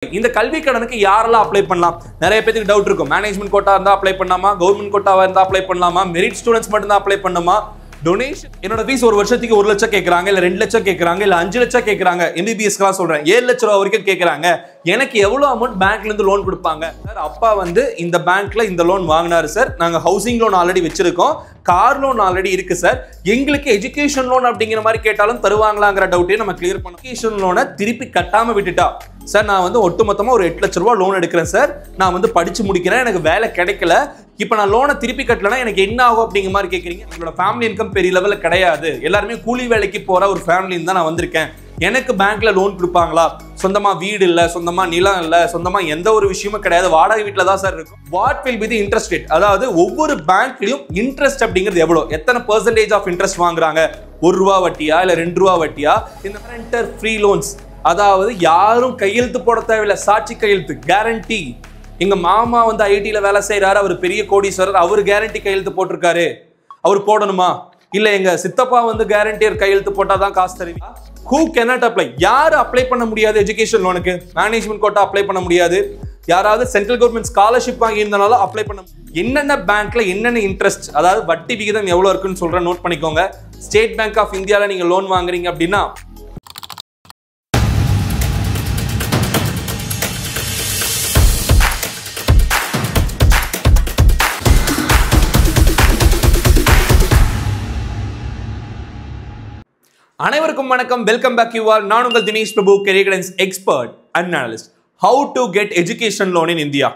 இந்த கல்வி கடனுக்கு யாரெல்லாம் அப்ளை பண்ணலாம்? நிறைய பேருக்கு டவுட் இருக்கும். மேனேஜ்மெண்ட் கோட்டா இருந்தா அப்ளை பண்ணலாமா, கவர்மெண்ட் கோட்டாவா இருந்தா அப்ளை பண்ணலாமா, மெரிட் ஸ்டூடெண்ட்ஸ் மட்டும் தான் அப்ளை பண்ணுமா, டொனேஷன் என்னோட ஃபீஸ் ஒரு வருஷத்துக்கு 1 லட்சம் கேக்குறாங்க, இல்ல 2 லட்சம் கேக்குறாங்க, இல்ல 5 லட்சம் கேக்குறாங்க, MBBS சொல்றேன் 7 லட்சம் ரூபாய் வரைக்கும் கேக்குறாங்க, எனக்கு எவ்வளவு அமௌண்ட் பேங்க்ல இருந்து லோன் கொடுப்பாங்க? சார் அப்பா வந்து இந்த பேங்க்ல இந்த லோன் வாங்கினாரு சார், நாங்க ஹவுசிங் லோன் ஆல்ரெடி வச்சிருக்கோம், கார் லோன் ஆல்ரெடி இருக்கு சார், எங்களுக்கு எஜுகேஷன் லோன் அப்படிங்கிற மாதிரி கேட்டாலும் தருவாங்களாங்கிற டவுட்டே நம்ம கிளியர் பண்ணோம். எஜுகேஷன் லோனை திருப்பி கட்டாம விட்டுட்டா சார், நான் வந்து ஒட்டுமொத்தமா ஒரு 8 லட்சம் ரூபாய் லோன் எடுக்கிறேன் சார், நான் வந்து படிச்சு முடிக்கிறேன், எனக்கு வேலை கிடைக்கல, இப்போ நான் லோனை திருப்பி கட்டலனா எனக்கு என்ன ஆகும் அப்படிங்கிற மாதிரி கேட்குறீங்க. என்னோட ஃபேமிலி இன்கம் பெரிய லெவலில் கிடையாது, எல்லாருமே கூலி வேலைக்கு போற ஒரு ஃபேமிலின்னு தான் நான் வந்திருக்கேன், எனக்கு பேங்க்ல லோன் கொடுப்பாங்களா? சொந்தமா வீடு இல்ல, சொந்தமா நிலம் இல்ல, சொந்தமா எந்த ஒரு விஷயமும் கிடையாது, வாடகை வீட்டில் தான் சார் இருக்கும். What will be the interest rate? அதாவது ஒவ்வொரு பேங்க்லயும் இன்ட்ரெஸ்ட் அப்படிங்கிறது எவ்வளவு, எத்தனை பெர்சன்டேஜ் ஆஃப் இன்ட்ரெஸ்ட் வாங்குறாங்க? 1 ரூபா வட்டியா இல்ல 2 ரூபா வட்டியா? இந்த கேரண்டர் ஃப்ரீ லோன்ஸ், அதாவது யாரும் கையெழுத்து போட தேவையில்லை, சாட்சி கையெழுத்து கேரண்டி. எங்க மாமா வந்து ஐடில வேலை செய்யறாரு, அவர் பெரிய கோடீஸ்வரர், அவர் கேரண்டி கையெழுத்து போட்டிருக்காரு, அவர் போடணுமா? இல்ல எங்க சித்தப்பா வந்து கேரண்டியர் கையெழுத்து போட்டாதான் காசு தருவீங்க. Who cannot apply? யாரு அப்ளை பண்ண முடியாது எஜுகேஷன் லோனுக்கு? மேனேஜ்மெண்ட் கோட்டா அப்ளை பண்ண முடியாது, யாராவது சென்ட்ரல் கவர்மெண்ட் ஸ்காலர்ஷிப் வாங்கி இருந்தாலும் அப்ளை பண்ண. என்னென்ன பேங்க்ல என்னென்ன இன்ட்ரெஸ்ட், அதாவது வட்டி விகிதம் எவ்வளவு இருக்குன்னு சொல்றேன், நோட் பண்ணிக்கோங்க. ஸ்டேட் பேங்க் ஆஃப் இந்தியால நீங்க லோன் வாங்குறீங்க அப்படின்னா அனைவருக்கும் வணக்கம், வெல்கம் பேக் யூ ஆல். நான் உங்கள் தினேஷ் பிரபு, career guidance expert and analyst. How to get education loan in India?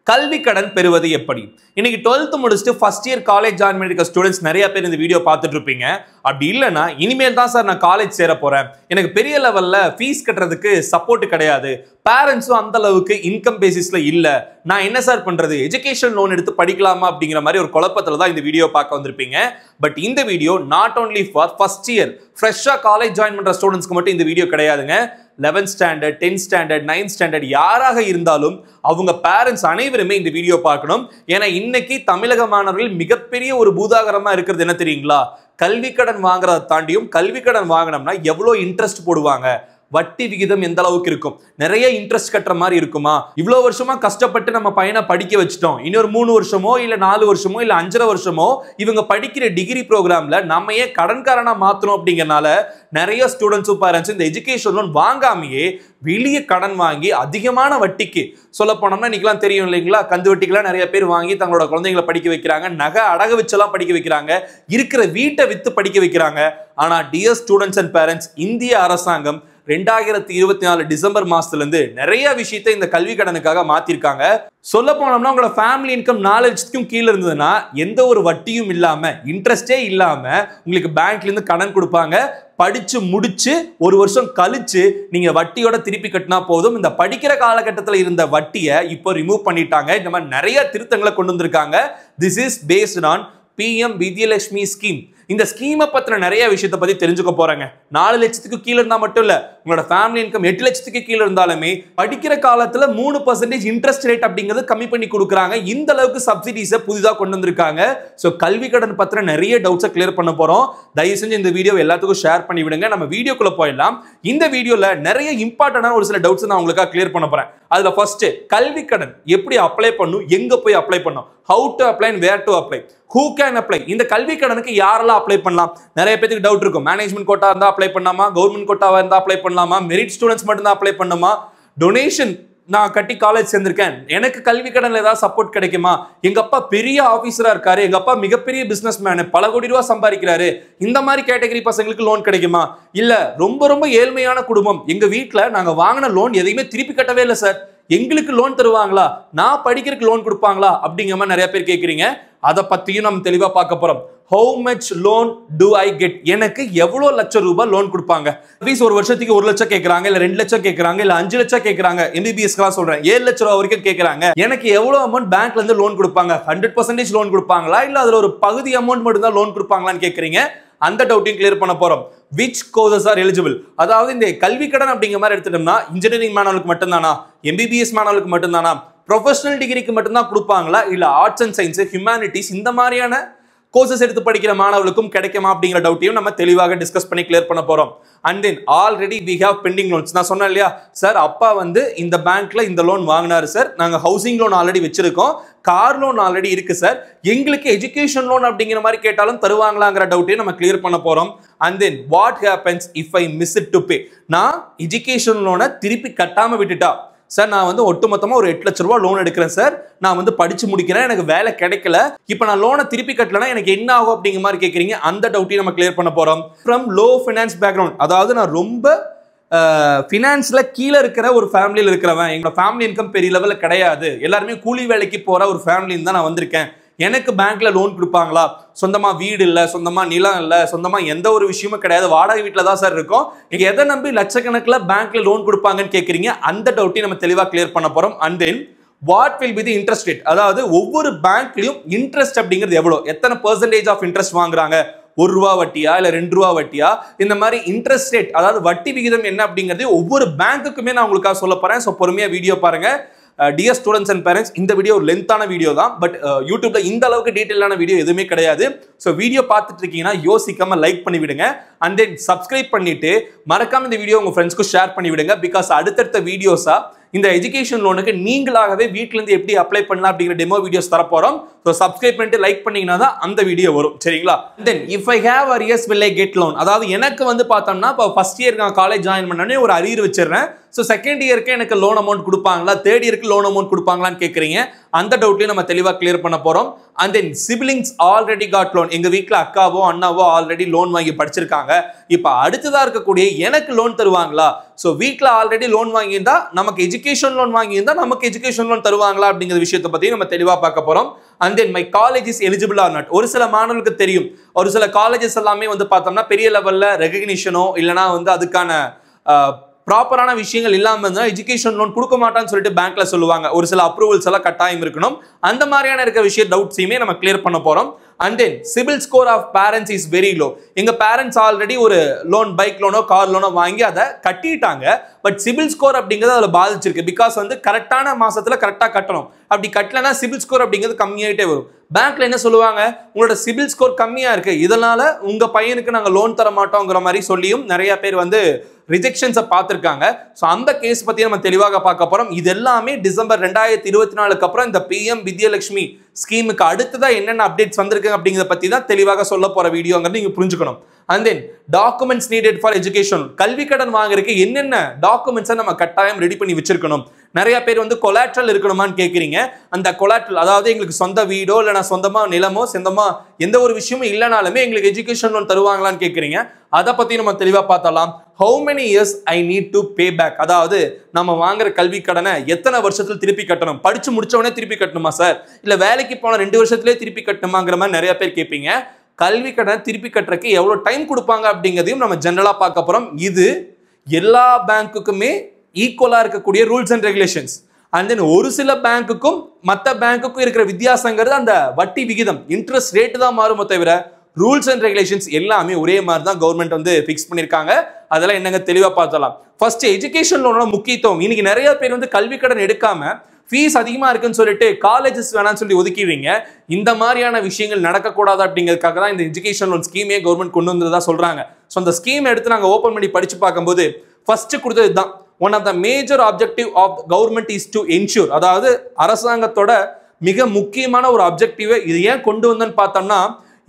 கல்வி கடன் பெறுவது எப்படி? இன்னைக்கு 12th முடிச்சுட்டு ஃபர்ஸ்ட் இயர் காலேஜ் ஜாயின் பண்ணிருக்க ஸ்டூடெண்ட்ஸ் நிறைய பேர் இந்த வீடியோ பார்த்துட்டு இருப்பீங்க. அப்படி இல்லைன்னா இனிமேல் தான் சார் நான் காலேஜ் சேர போறேன், எனக்கு பெரிய லெவல்ல ஃபீஸ் கட்டுறதுக்கு சப்போர்ட் கிடையாது, பேரண்ட்ஸும் அந்த அளவுக்கு இன்கம் பேசிஸ்ல இல்ல, நான் என்ன சார் பண்றது, எஜுகேஷன் லோன் எடுத்து படிக்கலாமா அப்படிங்கிற மாதிரி ஒரு குழப்பத்துல தான் இந்த வீடியோ பார்க்க வந்திருப்பீங்க. பட் இந்த video not only for first year ஃப்ரெஷ்ஷா காலேஜ் ஜாயின் பண்ற ஸ்டூடெண்ட்ஸ்க்கு மட்டும் இந்த வீடியோ கிடையாதுங்க. 11th standard, 10th standard, 9th standard யாராக இருந்தாலும் அவங்க பேரண்ட்ஸ் அனைவருமே இந்த வீடியோ பார்க்கணும். ஏன்னா இன்னைக்கு தமிழக மாணவர்கள் மிகப்பெரிய ஒரு பூதாகரமா இருக்கிறது என்ன தெரியுங்களா? கல்வி கடன் வாங்குறதை தாண்டியும் கல்வி கடன் வாங்கினோம்னா எவ்வளவு இன்ட்ரெஸ்ட் போடுவாங்க, வட்டி விகிதம் எந்த அளவுக்கு இருக்கும், நிறைய இன்ட்ரெஸ்ட் கட்டுற மாதிரி இருக்குமா, இவ்வளவு வருஷமா கஷ்டப்பட்டு நம்ம பையனை படிக்க வச்சுட்டோம், இன்னொரு 3 வருஷமோ இல்ல 4 வருஷமோ இல்ல 5.5 வருஷமோ இவங்க படிக்கிற டிகிரி ப்ரோக்ராம்ல நம்ம ஏன் கடன்காரனா மாத்தணும் அப்படிங்கறனால நிறைய ஸ்டூடெண்ட்ஸும் பேரண்ட்ஸ் இந்த எஜுகேஷன் லோன் வாங்காமையே வெளியே கடன் வாங்கி அதிகமான வட்டிக்கு, சொல்ல போனோம்னா இன்னைக்கெல்லாம் தெரியும் இல்லைங்களா, கந்து வட்டிக்கெல்லாம் நிறைய பேர் வாங்கி தங்களோட குழந்தைங்களை படிக்க வைக்கிறாங்க, நகை அடகு வச்செல்லாம் படிக்க வைக்கிறாங்க, இருக்கிற வீட்டை வித்து படிக்க வைக்கிறாங்க. ஆனா டியர் ஸ்டூடெண்ட்ஸ் அண்ட் பேரண்ட்ஸ், இந்திய அரசாங்கம் 2024 டிசம்பர் மாசத்துல இருந்து நிறைய விஷயத்தை இந்த கல்வி கடனுக்காக மாத்திருக்காங்க. சொல்ல போனோம்னா உங்களோட ஃபேமிலி இன்கம் 4 லட்சத்துக்கும் கீழே இருந்ததுன்னா எந்த ஒரு வட்டியும் இல்லாம, இன்ட்ரெஸ்டே இல்லாம உங்களுக்கு பேங்க்ல இருந்து கடன் கொடுப்பாங்க. படிச்சு முடிச்சு 1 வருஷம் கழிச்சு நீங்க வட்டியோட திருப்பி கட்டினா போதும். இந்த படிக்கிற காலகட்டத்தில் இருந்த வட்டியை இப்போ ரிமூவ் பண்ணிட்டாங்க. இந்த மாதிரி நிறைய திருத்தங்களை கொண்டு வந்திருக்காங்க. This is based on PM Vidyalakshmi scheme. இந்த ஸ்கீமை பத்தின நிறைய விஷயத்தை பத்தி தெரிஞ்சுக்க போறாங்க. 4 லட்சத்துக்கு கீழே இருந்தா மட்டும் இல்ல, உங்களோட ஃபேமிலி இன்கம் 8 லட்சத்துக்கு கீழே இருந்தாலுமே படிக்கிற காலத்துல 3% இன்ட்ரெஸ்ட் ரேட் அப்படிங்கிறது கம்மி பண்ணி கொடுக்குறாங்க. இந்த அளவுக்கு சப்சிடிஸை புதிதாக கொண்டு வந்திருக்காங்க. ஸோ கல்வி கடன் பத்தின நிறைய டவுட்ஸை கிளியர் பண்ண போறோம். தயவு செஞ்சு இந்த வீடியோ எல்லாத்துக்கும் ஷேர் பண்ணி விடுங்க. நம்ம வீடியோக்குள்ள போயிடலாம். இந்த வீடியோல நிறைய இம்பார்ட்டன்டான ஒரு சில டவுட்ஸ் நான் உங்களுக்காக கிளியர் பண்ண போறேன். அதுல ஃபர்ஸ்ட், கல்வி கடன் எப்படி அப்ளை பண்ணும், எங்க போய் அப்ளை பண்ணும், how to apply and where to apply, who can apply? இந்த கல்வி கடனுக்கு யாரெல்லாம் அப்ளை பண்ணலாம்? நிறைய பேருக்கு டவுட் இருக்கும். மேனேஜ்மெண்ட் கோட்டா இருந்தா அப்ளை பண்ணலாமா, கவர்மெண்ட் கோட்டாவா இருந்தா அப்ளை பண்ணலாமா, மெரிட் ஸ்டூடெண்ட்ஸ் மட்டும் தான் அப்ளை பண்ணுமா, டொனேஷன் நான் கட்டி காலேஜ் சேர்ந்திருக்கேன், எனக்கு கல்வி கடன்ல ஏதாவது சப்போர்ட் கிடைக்குமா, எங்க அப்பா பெரிய ஆபீசரா இருக்காரு, எங்க அப்பா மிகப்பெரிய பிசினஸ் மேன், பல கோடி ரூபாய் சம்பாதிக்கிறாரு, இந்த மாதிரி கேட்டகரி பசங்களுக்கு லோன் கிடைக்குமா, இல்ல ரொம்ப ரொம்ப ஏழ்மையான குடும்பம், எங்க வீட்டுல நாங்க வாங்கின லோன் எதையுமே திருப்பி கட்டவே இல்லை சார், எங்களுக்கு லோன் தருவாங்களா, நான் படிக்கிறதுக்கு லோன் கொடுப்பாங்களா அப்படிங்கிற மாதிரி நிறைய பேர் கேட்குறீங்க. அதை பத்தியும் நம்ம தெளிவா பார்க்க போறோம். How much loan do I get? எனக்கு எவ்வளவு லட்சம் ரூபாய் லோன் கொடுப்பாங்க? ஃபீஸ் ஒரு வருஷத்துக்கு 1 லட்சம் கேட்கறாங்க, இல்ல 2 லட்சம் கேட்கறாங்க, இல்ல 5 லட்சம் கேட்கறாங்க, MBBS சொல்றேன் 7 லட்சம் ரூபாய் வரைக்கும் கேட்கறாங்க, எனக்கு எவ்வளவு அமௌண்ட் பேங்க்ல இருந்து லோன் கொடுப்பாங்க? 100% லோன் கொடுப்பாங்களா, இல்ல அதுல ஒரு பகுதி அமௌண்ட் மட்டும் தான் லோன் கொடுப்பாங்களான்னு கேட்கறீங்க. அந்த டவுட்டையும் கிளியர் பண்ண போறோம். which courses are eligible? அதாவது இந்த கல்வி கடன் அப்படிங்கிற மாதிரி எடுத்துட்டோம்னா இன்ஜினியரிங் மாணவர்களுக்கு மட்டும்தானா, MBBS மாணவர்களுக்கு மட்டும்தானா, ப்ரொஃபஷனல் டிகிரிக்கு மட்டும்தான் கொடுப்பாங்களா, இல்ல ஆர்ட்ஸ் அண்ட் சயின்ஸ், ஹியூமனிட்டிஸ் இந்த மாதிரியான கோர்சஸ் எடுத்து படிக்கிற மாணவர்களுக்கும் கிடைக்குமா அப்படிங்கிற டவுட்டையும் நம்ம தெளிவாக டிஸ்கஸ் பண்ணி கிளியர் பண்ண போறோம். And then already we have pending loans. நான் சொன்னேன் இல்லையா சார், அப்பா வந்து இந்த பேங்க்ல இந்த லோன் வாங்கினாரு சார், நாங்க ஹவுசிங் லோன் ஆல்ரெடி வச்சிருக்கோம், கார் லோன் ஆல்ரெடி இருக்கு சார், எங்களுக்கு எஜுகேஷன் லோன் அப்படிங்கிற மாதிரி கேட்டாலும் தருவாங்களாங்கிற டவுட்டையும் நம்ம கிளியர் பண்ண போறோம். And then what happens if I miss it to pay? நான் எஜுகேஷன் லோனை திருப்பி கட்டாம விட்டுட்டா சார், நான் வந்து ஒட்டுமொத்தமாக ஒரு 8 லட்ச ரூபா லோன் எடுக்கிறேன் சார், நான் வந்து படிச்சு முடிக்கிறேன், எனக்கு வேலை கிடைக்கல, இப்போ நான் லோனை திருப்பி கட்டலனா எனக்கு என்ன ஆகும் அப்படிங்கிற மாதிரி கேட்குறீங்க. அந்த டவுட்டையும் நம்ம கிளியர் பண்ண போறோம். ஃப்ரம் லோ ஃபினான்ஸ் பேக்ரவுண்ட், அதாவது நான் ரொம்ப ஃபினான்ஸ்ல கீழே இருக்கிற ஒரு ஃபேமிலியில் இருக்கிறவன், எங்களோட ஃபேமிலி இன்கம் பெரிய லெவலில் கிடையாது, எல்லாருமே கூலி வேலைக்கு போற ஒரு ஃபேமிலின்னு தான் நான் வந்திருக்கேன், எனக்கு பேங்க்ல லோன் கொடுப்பாங்களா, சொந்தமா வீடு இல்ல, சொந்தமா நிலம் இல்ல, சொந்தமா எந்த ஒரு விஷயமும் கிடையாது, வாடகை வீட்டுல தான் சார் இருக்கும், நீங்க எதை நம்பி லட்சக்கணக்கில் பேங்க்ல லோன் கொடுப்பாங்கன்னு கேட்குறீங்க. அந்த டவுட்டையும் நம்ம தெளிவா கிளியர் பண்ண போறோம். And then what will be the interest rate, அதாவது ஒவ்வொரு பேங்க்லயும் இன்ட்ரெஸ்ட் அப்படிங்கிறது எவ்வளவு, எத்தனை பெர்சன்டேஜ் ஆஃப் இன்ட்ரெஸ்ட் வாங்குறாங்க, ₹1 வட்டியா இல்ல ₹2 வட்டியா, இந்த மாதிரி இன்ட்ரெஸ்ட் ரேட் அதாவது வட்டி விகிதம் என்ன அப்படிங்கிறது ஒவ்வொரு பேங்க்குக்குமே நான் உங்களுக்காக சொல்ல போறேன். ஸோ பொறுமையா வீடியோ பாருங்க. டியர் ஸ்டூடெண்ட்ஸ் அண்ட் பேரண்ட்ஸ், இந்த வீடியோ ஒரு லென்த்தான வீடியோ தான், பட் யூடியூப்ல இந்த அளவுக்கு டீட்டெயிலான வீடியோ எதுவுமே கிடையாது. ஸோ வீடியோ பார்த்துட்டு இருக்கீங்கன்னா யோசிக்காம லைக் பண்ணி விடுங்க. அண்ட் தென் சப்ஸ்கிரைப் பண்ணிட்டு மறக்காம இந்த வீடியோ உங்க ஃப்ரெண்ட்ஸ்க்கு ஷேர் பண்ணி விடுங்க. பிகாஸ் அடுத்தடுத்த வீடியோஸா இந்த எஜுகேஷன் லோனுக்கு நீங்களாகவே வீட்ல இருந்து எப்படி அப்ளை பண்ணலாம் அப்படிங்கிற டெமோ வீடியோஸ் தர போறோம். ஸோ சப்ஸ்கிரைப் பண்ணிட்டு லைக் பண்ணீங்கன்னா தான் அந்த வீடியோ வரும், சரிங்களா? Then if I have arrears will I get loan, அதாவது எனக்கு வந்து பார்த்தோம்னா இப்போ ஃபர்ஸ்ட் இயர் நான் காலேஜ் ஜாயின் பண்ணனே ஒரு அரியர் வச்சிடுறேன். ஸோ செகண்ட் இயருக்கு எனக்கு லோன் அமௌண்ட் கொடுப்பாங்களா, தேர்ட் இயருக்கு லோன் அமௌண்ட் கொடுப்பாங்களான்னு கேட்குறீங்க. அந்த டவுட்லையும் நம்ம தெளிவாக கிளியர் பண்ண போறோம். And then siblings already got loan, எங்க வீட்டில் அக்காவோ அண்ணாவோ ஆல்ரெடி லோன் வாங்கி படிச்சிருக்காங்க, இப்போ அடுத்ததா இருக்கக்கூடிய எனக்கு லோன் தருவாங்களா? ஸோ வீட்டில் ஆல்ரெடி லோன் வாங்கியிருந்தா நமக்கு எஜுகேஷன் லோன் வாங்கியிருந்தா நமக்கு எஜுகேஷன் லோன் தருவாங்களா அப்படிங்கிற விஷயத்தை பத்தி நம்ம தெளிவாக பார்க்க போறோம். And then my college is eligible or not, ஒரு சில மாணவர்களுக்கு தெரியும், ஒரு சில காலேஜஸ் எல்லாமே வந்து பார்த்தோம்னா பெரிய லெவல்ல ரெகக்னிஷனோ இல்லைனா வந்து அதுக்கான ப்ராப்பரான விஷயங்கள் இல்லாமல் இருந்தால் எஜுகேஷன் லோன் கொடுக்க மாட்டான்னு சொல்லிட்டு பேங்க்ல சொல்லுவாங்க. ஒரு சில அப்ரூவல்ஸ் எல்லாம் கட்டாயம் இருக்கணும். அந்த மாதிரியான இருக்க விஷய டவுட்ஸையுமே நம்ம கிளியர் பண்ண போறோம். And then CIBIL score of parents is very low, எங்க பேரண்ட்ஸ் ஆல்ரெடி ஒரு லோன் பைக் லோனோ கார் லோனோ வாங்கி அதை கட்டிட்டாங்க, பட் சிபில் ஸ்கோர் அப்படிங்கிறது அதில் பாதிச்சிருக்கு. பிகாஸ் வந்து கரெக்டான மாசத்துல கரெக்டாக கட்டணும், அப்படி கட்டலனா சிபில் ஸ்கோர் அப்படிங்கிறது கம்மியாயிட்டே வரும். பேங்க்ல என்ன சொல்லுவாங்க, உங்களோட சிபில் ஸ்கோர் கம்மியா இருக்கு, இதனால உங்க பையனுக்கு நாங்க லோன் தர மாட்டோங்கிற மாதிரி சொல்லியும் நிறைய பேர் வந்து ரிஜெக்ஷன்ஸை பார்த்துருக்காங்க. ஸோ அந்த கேஸ் பற்றி நம்ம தெளிவாக பார்க்க போகிறோம். இது எல்லாமே டிசம்பர் 2024 அப்புறம் இந்த PM வித்யலட்சுமி ஸ்கீமுக்கு அடுத்ததான் என்னென்ன அப்டேட்ஸ் வந்திருக்கு அப்படிங்கிறத பற்றி தான் தெளிவாக சொல்ல போகிற வீடியோங்கிறது நீங்கள் புரிஞ்சுக்கணும். And then documents needed for education, கல்வி கடன் வாங்குறதுக்கு என்னென்ன டாக்குமெண்ட்ஸை நம்ம கட்டாயம் ரெடி பண்ணி வச்சிருக்கணும். நிறைய பேர் வந்து கொலாட்ரல் இருக்கணுமான்னு கேட்குறீங்க. அந்த கொலாட்ரல் அதாவது எங்களுக்கு சொந்த வீடோ இல்லைனா சொந்தமாக நிலமோ சொந்தமாக எந்த ஒரு விஷயமும் இல்லைனாலுமே எங்களுக்கு எஜுகேஷன் லோன் தருவாங்களான்னு கேட்குறீங்க. அதை பற்றி நம்ம தெளிவாக பார்த்தலாம். How many years I need to pay back, அதாவது நம்ம வாங்குற கல்வி கடனை எத்தனை வருஷத்துல திருப்பி கட்டணும், படிச்சு முடிச்சவனே திருப்பி கட்டணுமா சார், இல்லை வேலைக்கு போன 2 வருஷத்துலேயே திருப்பி கட்டணுமாங்கிற மாதிரி நிறைய பேர் கேட்பீங்க. கல்வி கடனை திருப்பி கட்டுறதுக்கு எவ்வளோ டைம் கொடுப்பாங்க அப்படிங்கிறதையும் நம்ம ஜென்ரலாக பார்க்க போகிறோம். இது எல்லா பேங்க்குக்குமே ஈக்குவலாக இருக்கக்கூடிய rules and regulations. And then ஒரு சில பேங்க்குக்கும் மற்ற பேங்க்குக்கும் இருக்கிற வித்தியாசங்கிறது அந்த வட்டி விகிதம், இன்ட்ரெஸ்ட் ரேட்டு தான் மாறுமோ தவிர ரூல்ஸ் அண்ட் ரெகுலேஷன்ஸ் எல்லாமே ஒரே மாதிரி தான் கவர்மெண்ட் வந்து ஃபிக்ஸ் பண்ணியிருக்காங்க. அதெல்லாம் என்னங்க தெளிவாக பார்த்தலாம். ஃபர்ஸ்ட் எஜுகேஷன் லோனோட முக்கியத்துவம், இன்னைக்கு நிறைய பேர் வந்து கல்வி கடன் எடுக்காம ஃபீஸ் அதிகமாக இருக்குன்னு சொல்லிட்டு காலேஜஸ் வேணாம்னு சொல்லி ஒதுக்கிடுவீங்க. இந்த மாதிரியான விஷயங்கள் நடக்கக்கூடாது அப்படிங்கிறதுக்காக தான் இந்த எஜுகேஷன் லோன் ஸ்கீமே கவர்மெண்ட் கொண்டு வந்ததா சொல்றாங்க. ஸோ அந்த ஸ்கீம் எடுத்து நாங்கள் ஓப்பன் பண்ணி படிச்சு பார்க்கும்போது ஃபர்ஸ்ட் கொடுத்தது தான், one of the major objective of government is to ensure, அதாவது அரசாங்கத்தோட மிக முக்கியமான ஒரு ஆப்ஜெக்டிவை இது ஏன் கொண்டு வந்தோன்னு பார்த்தோம்னா,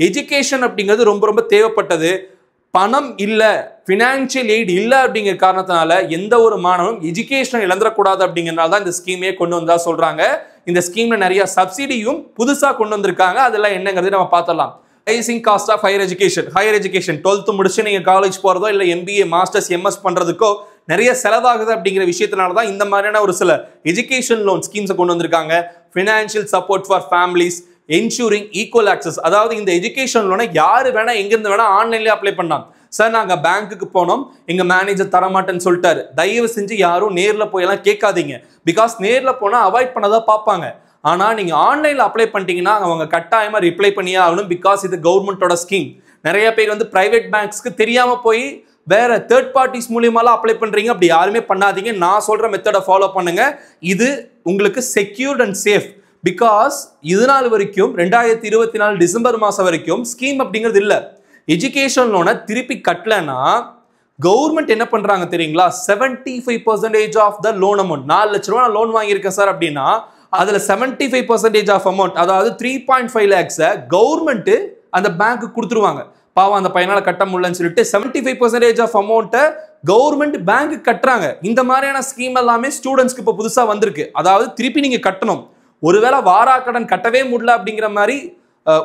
எஜுகேஷன் அப்படிங்கிறது ரொம்ப ரொம்ப தேவைப்பட்டது. பணம் இல்லை, ஃபினான்ஷியல் எய்ட் இல்லை அப்படிங்கிற காரணத்தினால எந்த ஒரு மாணவனும் எஜுகேஷன் இழந்துடக்கூடாது அப்படிங்கிறனால தான் இந்த ஸ்கீமே கொண்டு வந்தா சொல்றாங்க. இந்த ஸ்கீம்ல நிறைய சப்சிடியும் புதுசாக கொண்டு வந்திருக்காங்க. அதெல்லாம் என்னங்கிறது நம்ம பார்த்தலாம். Rising cost of higher education, higher education 12th முடிச்சு நீங்க காலேஜ் போறதோ இல்லை MBA மாஸ்டர்ஸ் MS பண்றதுக்கோ நிறைய செலவாகுது அப்படிங்கிற விஷயத்தினால தான் இந்த மாதிரியான ஒரு சில எஜுகேஷன் லோன் ஸ்கீம்ஸை கொண்டு வந்திருக்காங்க. Financial support for families, ensuring equal access, அதாவது இந்த எஜுகேஷன் லோனை யாரு வேணா எங்கிருந்து வேணா ஆன்லைன்லேயே அப்ளை பண்ணலாம். சார் நாங்கள் பேங்க்குக்கு போனோம், எங்க மேனேஜர் தரமாட்டேன்னு சொல்லிட்டாரு, தயவு செஞ்சு யாரும் நேரில் போயெல்லாம் கேட்காதீங்க. பிகாஸ் நேரில் போனால் அவாய்ட் பண்ணதான் பார்ப்பாங்க. ஆனால் நீங்கள் ஆன்லைனில் அப்ளை பண்ணிட்டீங்கன்னா அவங்க கட்டாயமாக ரிப்ளை பண்ணியே ஆகணும். பிகாஸ் இது கவர்மெண்ட்டோட ஸ்கீம். நிறைய பேர் வந்து பிரைவேட் பேங்க்ஸ்க்கு தெரியாமல் போய் வேற தேர்ட் பார்ட்டிஸ் மூலியமாலாம் அப்ளை பண்றீங்க. அப்படி யாருமே பண்ணாதீங்க. நான் சொல்ற மெத்தடை ஃபாலோ பண்ணுங்க. இது உங்களுக்கு செக்யூர்ட் அண்ட் சேஃப். பிகாஸ் இது நாள் வரைக்கும் 2024 டிசம்பர் மாசம் வரைக்கும் ஸ்கீம் அப்படிங்கிறது இல்ல. எஜுகேஷன் லோனை திருப்பி கட்டலன்னா கவர்மெண்ட் என்ன பண்றாங்க தெரியுங்களா? 75% ஆஃப் த லோன் அமௌண்ட். 4 லட்ச ரூபா லோன் வாங்கியிருக்கேன் சார் அப்படின்னா அதுல 75% ஆஃப் அமௌண்ட், அதாவது 3.5 lakhs கவர்மெண்ட் அந்த பேங்க்கு கொடுத்துருவாங்க. பாவம் அந்த பையனால கட்ட முடியலன்னு சொல்லிட்டு 75% ஆஃப் அமௌண்ட்டை கவர்மெண்ட் பேங்க்கு கட்டுறாங்க. இந்த மாதிரியான ஸ்கீம் எல்லாமே ஸ்டூடெண்ட்ஸ்க்கு இப்போ புதுசா வந்திருக்கு. அதாவது திருப்பி நீங்க கட்டணும். ஒருவேளை வாராக்கடன் கட்டவே முடியல அப்படிங்கிற மாதிரி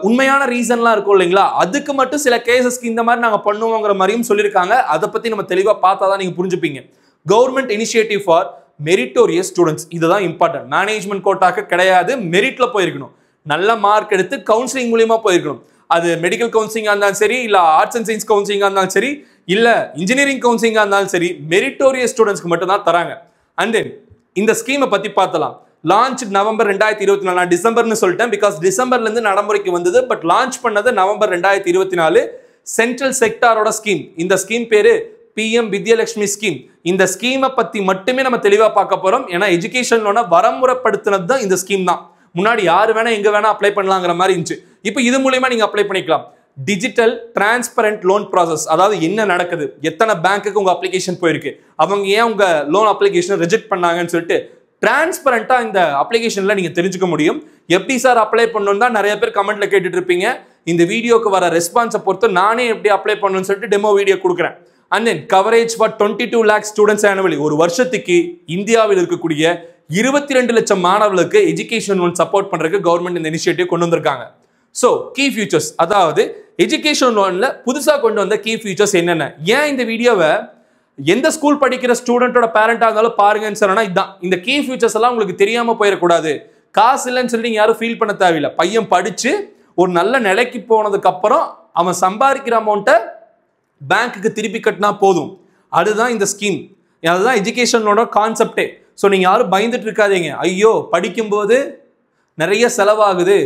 உண்மையான ரீசன்லாம் இருக்கும் இல்லைங்களா, அதுக்கு மட்டும் சில கேசஸ்க்கு இந்த மாதிரி நாங்க பண்ணுவோங்கிற மாதிரியும் சொல்லியிருக்காங்க. அதை பத்தி நம்ம தெளிவா பார்த்தா தான் நீங்க புரிஞ்சுப்பீங்க. Government initiative for meritorious students, இதுதான் இம்பார்ட்டன்ட். மேனேஜ்மெண்ட் கோட்டாக்கு கிடையாது, மெரிட்ல போயிருக்கணும். நல்ல மார்க் எடுத்து கவுன்சிலிங் மூலியமா போயிருக்கணும். அது மெடிக்கல் கவுன்சிலிங்கா இருந்தாலும் சரி, இல்ல ஆர்ட்ஸ் அண்ட் சயின்ஸ் கவுன்சிலிங்கா இருந்தாலும் சரி, இல்ல இன்ஜினியரிங் கவுன்சிலிங்கா இருந்தாலும் சரி, மெரிட்டோரியஸ் ஸ்டூடெண்ட்ஸ்க்கு மட்டும் தான் தராங்க. அண்ட் தென் இந்த ஸ்கீமை பத்தி பார்த்தலாம். Launch November 2024. நான் டிசம்பர்னு சொல்லிட்டேன் பிகாஸ் டிசம்பர்ல இருந்து நடைமுறைக்கு வந்தது. பட் லான்ச் பண்ணது நவம்பர் 2024. சென்ட்ரல் செக்டாரோட ஸ்கீம். இந்த ஸ்கீம் பேரு PM வித்யலட்சுமி ஸ்கீம். இந்த ஸ்கீமை பத்தி மட்டுமே நம்ம தெளிவா பார்க்க போறோம். ஏன்னா எஜுகேஷன் லோனை வரமுறைப்படுத்தினது தான் இந்த ஸ்கீம் தான். முன்னாடி யாரு வேணா எங்க வேணா அப்ளை பண்ணலாங்கிற மாதிரி இருந்துச்சு. இப்போ இது மூலமா நீங்க அப்ளை பண்ணிக்கலாம். டிஜிட்டல் டிரான்ஸ்பரண்ட் லோன் ப்ராசஸ், அதாவது என்ன நடக்குது, எத்தனை பேங்க்குக்கு உங்க அப்ளிகேஷன் போயிருக்கு, அவங்க ஏன் உங்க லோன் அப்ளிகேஷன் ரிஜெக்ட் பண்ணாங்கன்னு சொல்லிட்டு டிரான்ஸ்பரண்டா இந்த அப்ளிகேஷன்ல நீங்க தெரிஞ்சுக்க முடியும். எப்படி சார் அப்ளை பண்ணணும் தான் நிறைய பேர் கமெண்ட்ல கேட்டுட்டு இருப்பீங்க. இந்த வீடியோக்கு வர ரெஸ்பான்ஸை பொறுத்து நானே எப்படி அப்ளை பண்ணணும்னு சொல்லிட்டு டெமோ வீடியோ கொடுக்குறேன். And then coverage for 22 lakh students annually. ஒரு வருஷத்துக்கு இந்தியாவில் இருக்கக்கூடிய 22 லட்சம் மாணவர்களுக்கு எஜுகேஷன் லோன் சப்போர்ட் பண்றதுக்கு கவர்மெண்ட் இந்த இனிஷியேட்டிவ் கொண்டு வந்திருக்காங்க. ஸோ கீ ஃபியூச்சர்ஸ், அதாவது எஜுகேஷன் லோன்ல புதுசா கொண்டு வந்த கீ ஃபியூச்சர்ஸ் என்னென்ன, ஏன் இந்த வீடியோவை எந்த ஸ்கூல் படிக்கிற ஸ்டூடெண்டோட பேரண்டா இருந்தாலும் பாருங்கன்னு சொன்னா இதுதான். இந்த கீ ஃபியூச்சர்ஸ் எல்லாம் உங்களுக்கு தெரியாம போயிடக்கூடாது. காசு இல்லைன்னு சொல்லி நீங்க யாரும் ஃபீல் பண்ண தேவையில்லை. பையன் படிச்சு ஒரு நல்ல நிலைக்கு போனதுக்கு அப்புறம் அவன் சம்பாதிக்கிற அமௌண்ட்டை பேங்க்குக்கு திருப்பி கட்டினா போதும். அதுதான் இந்த ஸ்கீம். அதுதான் எஜுகேஷனோட கான்செப்டே. ஸோ நீங்க யாரும் பயந்துட்டு இருக்காதீங்க, ஐயோ படிக்கும்போது நிறைய செலவாகுது,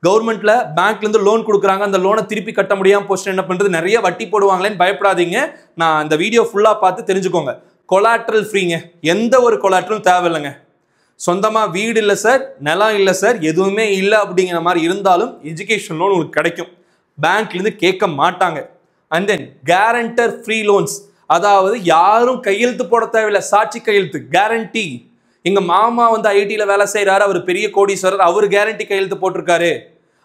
கவர்மெண்ட்ல பேங்க்ல இருந்து லோன் கொடுக்குறாங்க, அந்த லோனை திருப்பி கட்ட முடியாம போச்சு என்ன பண்றது, நிறைய வட்டி போடுவாங்களேன்னு பயப்படாதீங்க. நான் அந்த வீடியோ ஃபுல்லா பார்த்து தெரிஞ்சுக்கோங்க. கொலாட்ரல் ஃப்ரீங்க, எந்த ஒரு கொலாட்ரலும் தேவையில்லைங்க. சொந்தமா வீடு இல்லை சார், நிலம் இல்லை சார், எதுவுமே இல்லை அப்படிங்கிற மாதிரி இருந்தாலும் எஜுகேஷன் லோன் உங்களுக்கு கிடைக்கும். பேங்க்ல இருந்து கேட்க மாட்டாங்க. And then guarantor free loans, அதாவது யாரும் கையெழுத்து போட தேவையில்லை, சாட்சி கையெழுத்து கேரண்டி. எங்க மாமா வந்து ஐடியில் வேலை செய்யறாரு, அவர் பெரிய கோடீஸ்வரர், அவர் கேரண்டி கையெழுத்து போட்டிருக்காரு,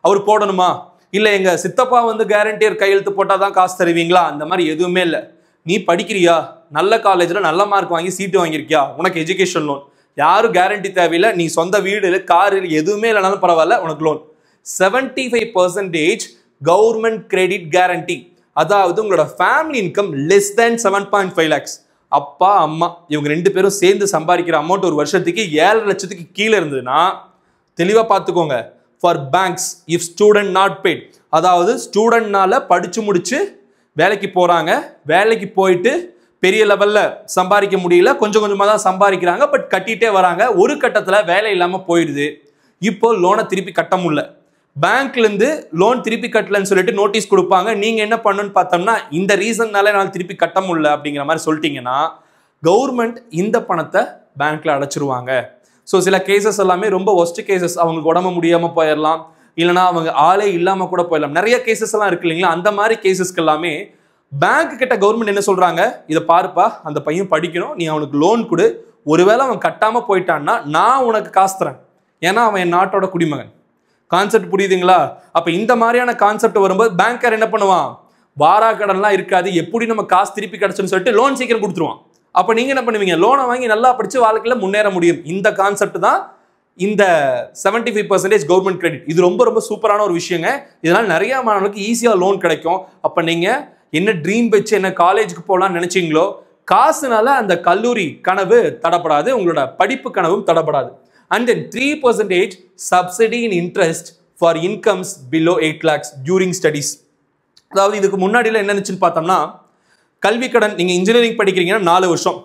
அவர் போடணுமா? இல்லை எங்க சித்தப்பா வந்து கேரண்டியர் கையெழுத்து போட்டால் தான் காசு தருவீங்களா? அந்த மாதிரி எதுவுமே இல்லை. நீ படிக்கிறியா, நல்ல காலேஜில் நல்ல மார்க் வாங்கி சீட்டு வாங்கியிருக்கியா, உனக்கு எஜுகேஷன் லோன். யாரும் கேரண்டி தேவையில்லை. நீ சொந்த வீடு கார் எதுவுமே இல்லைனாலும் பரவாயில்ல, உனக்கு லோன். 75% கவர்மெண்ட் கிரெடிட் கேரண்டி, அதாவது உங்களோட family income less than 7.5 lakhs. அப்பா அம்மா இவங்க 2 பேரும் சேர்ந்து சம்பாதிக்கிற அமௌண்ட் ஒரு வருஷத்துக்கு 7 லட்சத்துக்கு கீழே இருந்ததுன்னா தெளிவா பார்த்துக்கோங்க. For banks if student not paid, அதாவது ஸ்டூடெண்ட்னால படிச்சு முடிச்சு வேலைக்கு போறாங்க, வேலைக்கு போயிட்டு பெரிய லெவல்ல சம்பாதிக்க முடியல, கொஞ்சம் கொஞ்சமாக தான் சம்பாதிக்கிறாங்க, பட் கட்டிட்டே வராங்க. ஒரு கட்டத்தில் வேலை இல்லாமல் போயிடுது, இப்போ லோனை திருப்பி கட்ட முடியல, பேங்க்ல இருந்து லோன் திருப்பி கட்டலன்னு சொல்லிட்டு நோட்டீஸ் கொடுப்பாங்க. நீங்க என்ன பண்ணணும்னு பார்த்தோம்னா இந்த ரீசன்னால என்னால் திருப்பி கட்ட முடியல அப்படிங்கிற மாதிரி சொல்லிட்டீங்கன்னா கவர்மெண்ட் இந்த பணத்தை பேங்க்ல அடைச்சிருவாங்க. ஸோ சில கேசஸ் எல்லாமே ரொம்ப ஒஸ்ட் கேசஸ், அவங்களுக்கு உடம்பு முடியாம போயிடலாம், இல்லைனா அவங்க ஆளே இல்லாம கூட போயிடலாம். நிறைய கேசஸ் எல்லாம் இருக்கு இல்லைங்களா, அந்த மாதிரி கேசஸ்க்கு எல்லாமே பேங்க் கிட்ட கவர்மெண்ட் என்ன சொல்றாங்க, இதை பாருப்பா அந்த பையன் படிக்கணும், நீ அவனுக்கு லோன் கொடு, ஒருவேளை அவன் கட்டாம போயிட்டான்னா நான் உனக்கு காசு தரேன், ஏன்னா அவன் என் நாட்டோட குடிமகன். கான்செப்ட் புரியுதுங்களா? அப்ப இந்த மாதிரியான கான்செப்ட் வரும்போது பேங்கர் என்ன பண்ணுவான், வாரா கடன்லாம் இருக்காது, எப்படி நம்ம காசு திருப்பி கிடைச்சுன்னு சொல்லிட்டு லோன் சீக்கிரம் கொடுத்துருவான். அப்ப நீங்க என்ன பண்ணுவீங்க, லோனை வாங்கி நல்லா படிச்சு வாழ்க்கையில முன்னேற முடியும். இந்த கான்செப்ட் தான் இந்த 75% கவர்மெண்ட் கிரெடிட். இது ரொம்ப ரொம்ப சூப்பரான ஒரு விஷயங்க. இதனால நிறைய மாணவர்களுக்கு ஈஸியா லோன் கிடைக்கும். அப்ப நீங்க என்ன ட்ரீம் வச்சு என்ன காலேஜுக்கு போகலாம்னு நினைச்சீங்களோ, காசுனால அந்த கல்லூரி கனவு தடப்படாது, உங்களோட படிப்பு கனவும் தடப்படாது. And then 3% subsidy in interest for incomes below 8 lakhs during studies. அதாவது இதுக்கு முன்னாடியில் என்ன நினைச்சுன்னு பார்த்தோம்னா, கல்வி கடன் நீங்க இன்ஜினியரிங் படிக்கிறீங்கன்னா 4 வருஷம்,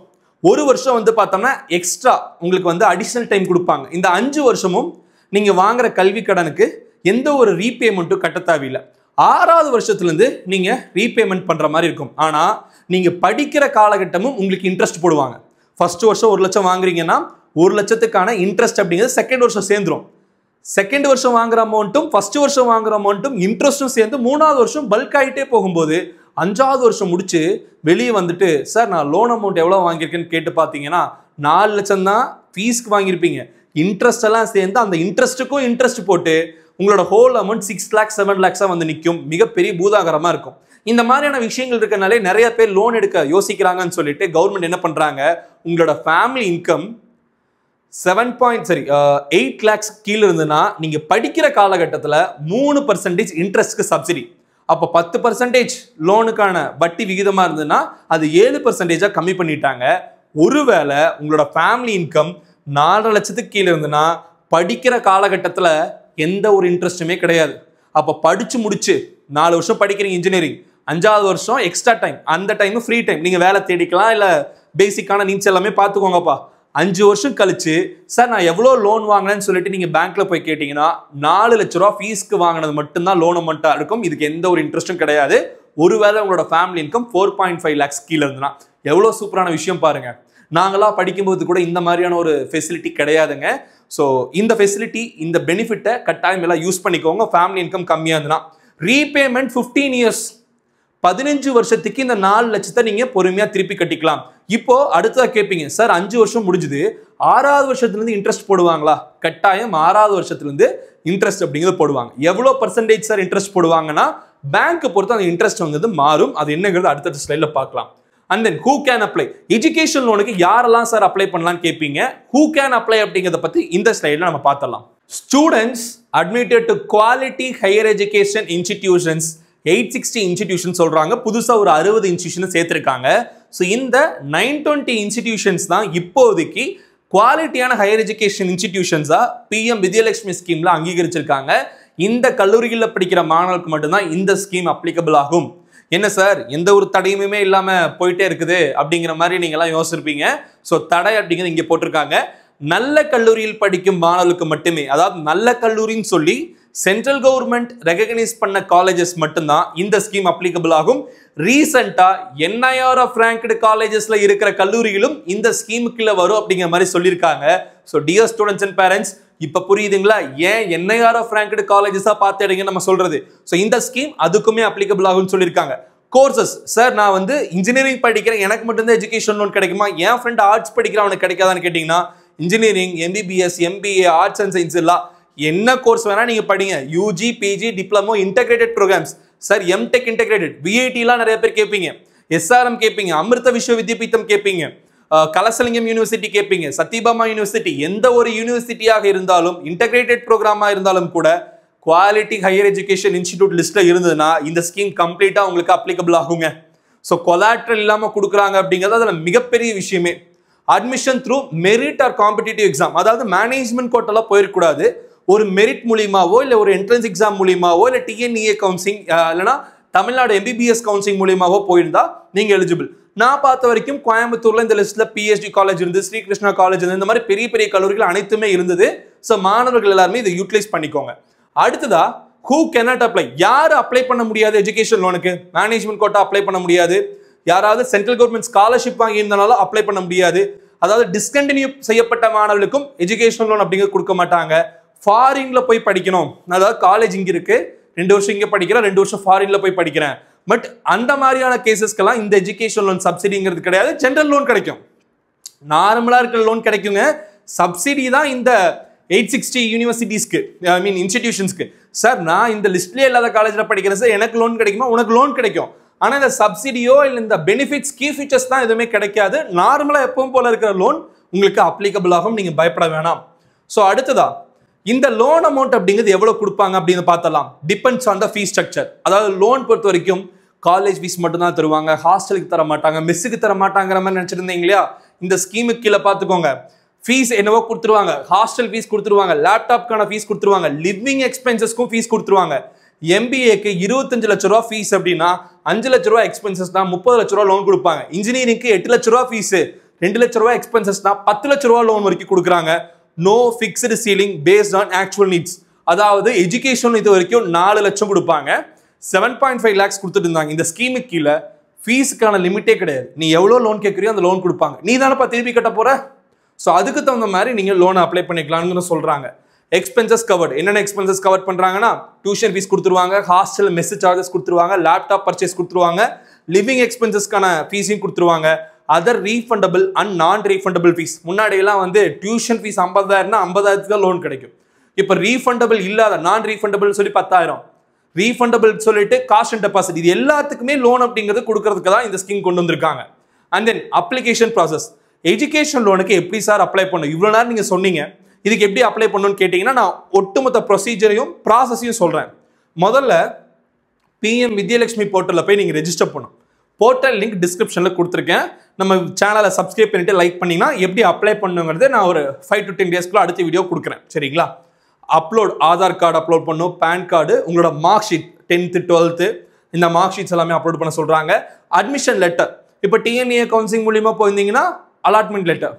ஒரு வருஷம் வந்து பார்த்தோம்னா எக்ஸ்ட்ரா உங்களுக்கு வந்து அடிஷனல் டைம் கொடுப்பாங்க. இந்த 5 வருஷமும் நீங்க வாங்குற கல்வி கடனுக்கு எந்த ஒரு ரீபேமெண்ட்டும் கட்ட தேவையில்லை. 6வது வருஷத்துலேருந்து நீங்க ரீபேமெண்ட் பண்ற மாதிரி இருக்கும். ஆனா நீங்க படிக்கிற காலகட்டமும் உங்களுக்கு இன்ட்ரெஸ்ட் போடுவாங்க. ஃபர்ஸ்ட் வருஷம் 1 லட்சம் வாங்குறீங்கன்னா 1 லட்சத்துக்கான இன்ட்ரெஸ்ட் அப்படிங்கிறது செகண்ட் வருஷம் சேர்ந்துரும். செகண்ட் வருஷம் வாங்குற அமௌண்ட்டும் ஃபர்ஸ்ட் வருஷம் வாங்குற அமௌண்ட்டும் இன்ட்ரெஸ்ட்டும் சேர்ந்து 3வது வருஷம் பல்க் ஆகிட்டே போகும்போது 5வது வருஷம் முடிச்சு வெளியே வந்துட்டு சார் நான் லோன் அமௌண்ட் எவ்வளோ வாங்கியிருக்கேன்னு கேட்டு பார்த்தீங்கன்னா 4 லட்சம் தான் ஃபீஸ்க்கு வாங்கியிருப்பீங்க. இன்ட்ரெஸ்ட் எல்லாம் சேர்ந்து அந்த இன்ட்ரெஸ்ட்டுக்கும் இன்ட்ரெஸ்ட் போட்டு உங்களோட ஹோல் அமௌண்ட் 6 lakhs 7 lakhs வந்து நிற்கும். மிகப்பெரிய பூதாகரமாக இருக்கும். இந்த மாதிரியான விஷயங்கள் இருக்கனாலே நிறைய பேர் லோன் எடுக்க யோசிக்கிறாங்கன்னு சொல்லிட்டு கவர்மெண்ட் என்ன பண்றாங்க, உங்களோட ஃபேமிலி இன்கம் 8 lakhs கீழே இருந்துன்னா நீங்க படிக்கிற காலகட்டத்தில் 3% இன்ட்ரெஸ்ட்க்கு சப்சிடி. அப்போ 10% லோனுக்கான வட்டி விகிதமா இருந்ததுன்னா அது 7% கம்மி பண்ணிட்டாங்க. ஒருவேளை உங்களோட ஃபேமிலி இன்கம் 4 லட்சத்துக்கு கீழே இருந்துன்னா படிக்கிற காலகட்டத்தில் எந்த ஒரு இன்ட்ரெஸ்ட்டுமே கிடையாது. அப்போ படிச்சு முடிச்சு 4 வருஷம் படிக்கிறீங்க இன்ஜினியரிங், 5வது வருஷம் எக்ஸ்ட்ரா டைம், அந்த டைம் ஃப்ரீ டைம், நீங்க வேலை தேடிக்கலாம் இல்ல பேசிக்கான நீட்ஸ் எல்லாமே பார்த்துக்கோங்கப்பா. 5 வருஷம் கழிச்சு சார் நான் எவ்வளோ லோன் வாங்கினேன்னு சொல்லிட்டு நீங்க பேங்க்ல போய் கேட்டீங்கன்னா 4 லட்ச ரூபா ஃபீஸ்க்கு வாங்கினது மட்டும்தான் லோன் அமௌண்ட்டா இருக்கும். இதுக்கு எந்த ஒரு இன்ட்ரெஸ்ட்டும் கிடையாது. ஒருவேளை உங்களோட ஃபேமிலி இன்கம் 4.5 lakhs கீழே இருந்துன்னா எவ்வளோ சூப்பரான விஷயம் பாருங்க. நாங்களாம் படிக்கும்போது கூட இந்த மாதிரியான ஒரு ஃபெசிலிட்டி கிடையாதுங்க. ஸோ இந்த ஃபெசிலிட்டி, இந்த பெனிஃபிட்டை கட்டாயம் எல்லாம் யூஸ் பண்ணிக்கோங்க. ஃபேமிலி இன்கம் கம்மியாக இருந்துன்னா ரீபேமெண்ட் 15 years, 15 வருஷத்துக்கு இந்த 4 லட்சத்தை நீங்க பொறுமையா திருப்பி கட்டிக்கலாம். இப்போ அடுத்ததா கேட்பீங்க சார் 5 வருஷம் முடிஞ்சுது 6வது வருஷத்துலேருந்து இன்ட்ரெஸ்ட் போடுவாங்களா? கட்டாயம் 6வது வருஷத்துலேருந்து இன்ட்ரெஸ்ட் அப்படிங்கிறது போடுவாங்க. எவ்வளோ பர்சன்டேஜ் சார் இன்ட்ரெஸ்ட் போடுவாங்கன்னா பேங்க் பொறுத்து அந்த இன்ட்ரெஸ்ட் வந்து மாறும். அது என்னங்கிறது அடுத்த ஸ்லைட்ல பார்க்கலாம். And then who can apply? Education லோனுக்கு யாரெல்லாம் சார் அப்ளை பண்ணலாம்னு கேட்பீங்க. ஹூ கேன் அப்ளை அப்படிங்கிறத பத்தி இந்த ஸ்லைட்ல நம்ம பார்த்தலாம். Students admitted to quality higher education institutions 860 institution சொல்றாங்க. புதுசா ஒரு 60 இன்ஸ்டிடியூஷன் சேர்த்திருக்காங்க. ஸோ இந்த 920 இன்ஸ்டிடியூஷன்ஸ் தான் இப்போதைக்கு குவாலிட்டியான ஹையர் எஜுகேஷன் இன்ஸ்டிடியூஷன்ஸா பிஎம் விஜயலட்சுமி ஸ்கீம்ல அங்கீகரிச்சிருக்காங்க. இந்த கல்லூரிகளில் படிக்கிற மாணவர்களுக்கு மட்டும்தான் இந்த ஸ்கீம் அப்ளிகபிள் ஆகும். என்ன சார் எந்த ஒரு தடையுமே இல்லாம போயிட்டே இருக்குது அப்படிங்கிற மாதிரி நீங்க எல்லாம் யோசிச்சிருப்பீங்க. ஸோ தடை அப்படிங்கிறது இங்க போட்டிருக்காங்க. நல்ல கல்லூரியில் படிக்கும் மாணவர்களுக்கு மட்டுமே, அதாவது நல்ல கல்லூரின்னு சொல்லி சென்ட்ரல் கவர்மெண்ட் ரெகக்னைஸ் பண்ண காலேஜஸ் மட்டும்தான் இந்த ஸ்கீம் அப்ளிகபிள் ஆகும். ரீசெண்டா NIRF ranked காலேஜஸ்ல இருக்கிற கல்லூரிகளும் இந்த ஸ்கீமுக்குள்ள வரும் அப்படிங்கிற மாதிரி சொல்லியிருக்காங்க. So dear students and parents, இப்ப புரியுதுங்களா ஏன் NIRF ranked காலேஜஸா பார்த்து எடுங்க நம்ம சொல்றது. ஸோ இந்த ஸ்கீம் அதுக்குமே அப்ளிகபிள் ஆகும்னு சொல்லியிருக்காங்க. கோர்சஸ் சார் நான் வந்து இன்ஜினியரிங் படிக்கிறேன், எனக்கு மட்டும்தான் எஜுகேஷன் லோன் கிடைக்குமா, என் ஃப்ரெண்ட் ஆர்ட்ஸ் படிக்கிறேன் அவனுக்கு கிடைக்காதான்னு கேட்டீங்கன்னா engineering, MBBS, MBA, arts and science எல்லாம் என்ன கோர்ஸ் வேணா நீங்க படிங்க. UG, PG, diploma, integrated programs. Sir MTech integrated, VIT எல்லாம் நிறைய பேர் கேட்பீங்க, SRM கேட்பீங்க, அமிர்த விஸ்வ வித்யாபீடம் கேட்பீங்க, கலசலிங்கம் யூனிவர்சிட்டி கேட்பீங்க, சத்யபாமா யூனிவர்சிட்டி, எந்த ஒரு யூனிவர்சிட்டியாக இருந்தாலும் இன்டகிரேட்டட் ப்ரோக்ராமா இருந்தாலும் கூட குவாலிட்டி ஹையர் எஜுகேஷன் இன்ஸ்டிடியூட் லிஸ்ட்ல இருந்ததுன்னா இந்த ஸ்கீம் கம்ப்ளீட்டா உங்களுக்கு அப்ளிகபிள் ஆகுங்க. ஸோ கொலாட்ரல் இல்லாம கொடுக்குறாங்க அப்படிங்கிறது அதுல மிகப்பெரிய விஷயமே. Admission through merit or competitive exam, அதாவது மேனேஜ்மெண்ட் கோட்டெல்லாம் போயிடக்கூடாது. ஒரு மெரிட் மூலியமாவோ இல்லை ஒரு என்ட்ரன்ஸ் எக்ஸாம் மூலியமாவோ இல்லை TNEA கவுன்சிலிங் இல்லைன்னா தமிழ்நாடு MBBS கவுன்சிலிங் மூலியமாவோ போயிருந்தா நீங்க எலிஜிபிள். நான் பார்த்த வரைக்கும் கோயம்புத்தூர்ல இந்த லிஸ்ட்ல PhD காலேஜ் இருந்து, ஸ்ரீகிருஷ்ணா காலேஜ் இருந்து, இந்த மாதிரி பெரிய பெரிய கல்லூரிகள் அனைத்துமே இருந்தது. ஸோ மாணவர்கள் எல்லாருமே இதை யூட்டிலைஸ் பண்ணிக்கோங்க. அடுத்ததா ஹூ கேனாட் அப்ளை? யாரு அப்ளை பண்ண முடியாது எஜுகேஷன் லோனுக்கு? மேனேஜ்மெண்ட் கோட்டா அப்ளை பண்ண முடியாது, யாராவது சென்ட்ரல் கவர்மெண்ட் ஸ்காலர்ஷிப் வாங்கி இருந்தாலும் அப்ளை பண்ண முடியாது, அதாவது டிஸ்கண்டினியூ செய்யப்பட்ட மாணவர்களுக்கும் எஜுகேஷன் லோன் அப்படிங்கிறது கொடுக்க மாட்டாங்க. ஃபாரின்ல போய் படிக்கணும், அதாவது காலேஜ் இங்க இருக்கு, 2 வருஷம் இங்க படிக்கிறேன், 2 வருஷம் ஃபாரின்ல போய் படிக்கிறேன், பட் அந்த மாதிரியான கேசஸ்க்கெல்லாம் இந்த எஜுகேஷன் லோன் சப்சிடிங்கிறது கிடையாது. ஜென்ரல் லோன் கிடைக்கும், நார்மலா இருக்கிற லோன் கிடைக்குங்க. சப்சிடி தான் இந்த 860 யூனிவர்சிட்டிஸ்க்கு, ஐ மீன் இன்ஸ்டிடியூஷன்ஸ்க்கு. சார் நான் இந்த லிஸ்ட்லயே இல்லாத காலேஜ்ல படிக்கிறேன் சார், எனக்கு லோன் கிடைக்குமா? உனக்கு லோன் கிடைக்கும். ஆனா இந்த சப்சிடியோ இல்லை இந்த பெனிஃபிட்ஸ் கீ ஃபீச்சர்ஸ் தான் எதுவுமே கிடைக்காது. நார்மலா எப்பவும் போல இருக்கிற லோன் உங்களுக்கு அப்ளிகபிள் ஆகும், நீங்க பயப்பட வேணாம். ஸோ அடுத்ததா இந்த லோன் அமௌண்ட் அப்படிங்கிறது எவ்வளவு கொடுப்பாங்க அப்படின்னு பார்த்தலாம். Depends on the fees structure. அதாவது லோன் பொறுத்த வரைக்கும் காலேஜ் ஃபீஸ் மட்டும் தான் தருவாங்க, ஹாஸ்டலுக்கு தர மாட்டாங்க, மெஸ்ஸுக்கு தர மாட்டாங்கிற மாதிரி நினைச்சிருந்தீங்க இல்லையா? இந்த ஸ்கீமுக்கு கீழே பார்த்துக்கோங்க. ஃபீஸ் என்னவோ கொடுத்துருவாங்க, ஹாஸ்டல் ஃபீஸ் கொடுத்துருவாங்க, லேப்டாப்க்கான ஃபீஸ் கொடுத்துருவாங்க, லிவிங் எக்ஸ்பென்சஸ்க்கும் ஃபீஸ் கொடுத்துருவாங்க. MBAக்கு 25 லட்ச ரூபா ஃபீஸ் அப்படின்னா 5 லட்ச ரூபா எக்ஸ்பென்சஸ் தான் 30 லட்ச ரூபா லோன் கொடுப்பாங்க. இன்ஜினியரிங்க்கு 8 லட்ச ரூபா ஃபீஸ், 2 லட்ச ரூபா எக்ஸ்பென்சஸ் தான் 10 லட்ச ரூபா லோன் வரைக்கும் கொடுக்குறாங்க. No fixed ceiling based on actual needs. அதாவது எஜுகேஷன் இது வரைக்கும் 4 லட்சம் கொடுப்பாங்க, 7.5 lakhs கொடுத்துட்டு இருந்தாங்க. இந்த ஸ்கீமுக்கு கீழே ஃபீஸுக்கான லிமிட்டே கிடையாது. நீ எவ்வளோ லோன் கேட்குறியோ அந்த லோன் கொடுப்பாங்க. நீ தானப்பா திருப்பி கட்ட போற. ஸோ அதுக்கு தகுந்த மாதிரி நீங்கள் லோனை அப்ளை பண்ணிக்கலாம்னு சொல்றாங்க. Expenses covered. என்னென்ன எக்ஸ்பென்சஸ் கவர் பண்றாங்கன்னா டியூஷன் ஃபீஸ் கொடுத்துருவாங்க, ஹாஸ்டல் மெஸ் சார்ஜஸ் கொடுத்துருவாங்க, லேப்டாப் பர்ச்சேஸ் கொடுத்துருவாங்க, லிவிங் எக்ஸ்பென்சஸ்க்கான ஃபீஸையும் கொடுத்துருவாங்க. Other refundable and non refundable fees. முன்னாடியெல்லாம் வந்து டியூஷன் ஃபீஸ் 50,000னா 50,000 தான் லோன் கிடைக்கும். இப்போ ரீஃபண்டபிள் இல்லாத நான் ரீஃபண்டபிள் சொல்லி 10,000, ரீஃபண்டபிள் சொல்லிட்டு காஸ்ட் அண்ட் டெபாசிட், இது எல்லாத்துக்குமே லோன் அப்படிங்கிறது கொடுக்கறதுக்கு தான் இந்த ஸ்கீம் கொண்டு வந்திருக்காங்க. And then application process. Education லோனுக்கு எப்படி சார் அப்ளை பண்ணணும், இவ்வளோ நேரம் நீங்கள் சொன்னீங்க, இதுக்கு எப்படி அப்ளை பண்ணணும்னு கேட்டிங்கன்னா நான் ஒட்டுமொத்த ப்ரொசீஜரையும் ப்ராசஸையும் சொல்கிறேன். முதல்ல பிஎம் வித்யலட்சுமி போர்ட்டலில் போய் நீங்கள் ரெஜிஸ்டர் பண்ணணும். போர்ட்டல் லிங்க் டிஸ்கிரிப்ஷனில் கொடுத்துருக்கேன். நம்ம சேனலை சப்ஸ்கிரைப் பண்ணிட்டு லைக் பண்ணிங்கன்னா எப்படி அப்ளை பண்ணுங்கிறது நான் ஒரு 5 to 10 டேஸ்க்குள்ள அடுத்த வீடியோ கொடுக்குறேன். சரிங்களா? அப்லோட் ஆதார் கார்டு அப்லோட் பண்ணணும், பேன் கார்டு, உங்களோட மார்க் ஷீட் 10th 12th இந்த மார்க் ஷீட்ஸ் எல்லாமே அப்லோட் பண்ண சொல்கிறாங்க. அட்மிஷன் லெட்டர், இப்போ டிஎன்ஏ கவுன்சிலிங் மூலியமாக போயிருந்தீங்கன்னா அலாட்மெண்ட் லெட்டர்,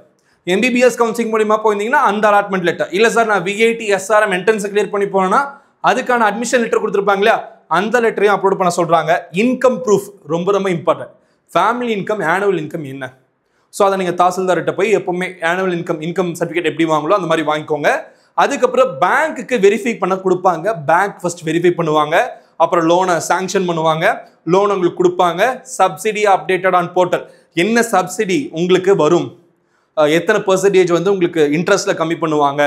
எம்பிபிஎஸ் கவுன்சிலிங் மூலியமாக போயிருந்தீங்கன்னா அந்த அலாட்மெண்ட் லெட்டர், இல்லை சார் நான் விஐடி எஸ்ஆர்எம் என்ட்ரன்ஸ் கிளியர் பண்ணி போனேன்னா அதுக்கான அட்மிஷன் லெட்டர் கொடுத்துருப்பாங்க இல்லையா, அந்த லெட்டரையும் அப்லோட் பண்ண சொல்கிறாங்க. இன்கம் ப்ரூஃப் ரொம்ப ரொம்ப important. Family income, annual income என்ன, ஸோ அதை நீங்கள் தாசில்தார்கிட்ட போய் எப்பவுமே ஆனுவல் இன்கம் சர்டிஃபிகேட் எப்படி வாங்கலோ அந்த மாதிரி வாங்கிக்கோங்க. அதுக்கப்புறம் பேங்க்குக்கு வெரிஃபை பண்ண கொடுப்பாங்க. பேங்க் ஃபர்ஸ்ட் வெரிஃபை பண்ணுவாங்க, அப்புறம் லோனை சாங்ஷன் பண்ணுவாங்க, லோன் உங்களுக்கு கொடுப்பாங்க. சப்சிடி அப்டேட்டட் ஆன் போர்ட்டல், என்ன சப்சிடி உங்களுக்கு வரும், எத்தனை பெர்சன்டேஜ் வந்து உங்களுக்கு இன்ட்ரெஸ்ட்ல கம்மி பண்ணுவாங்க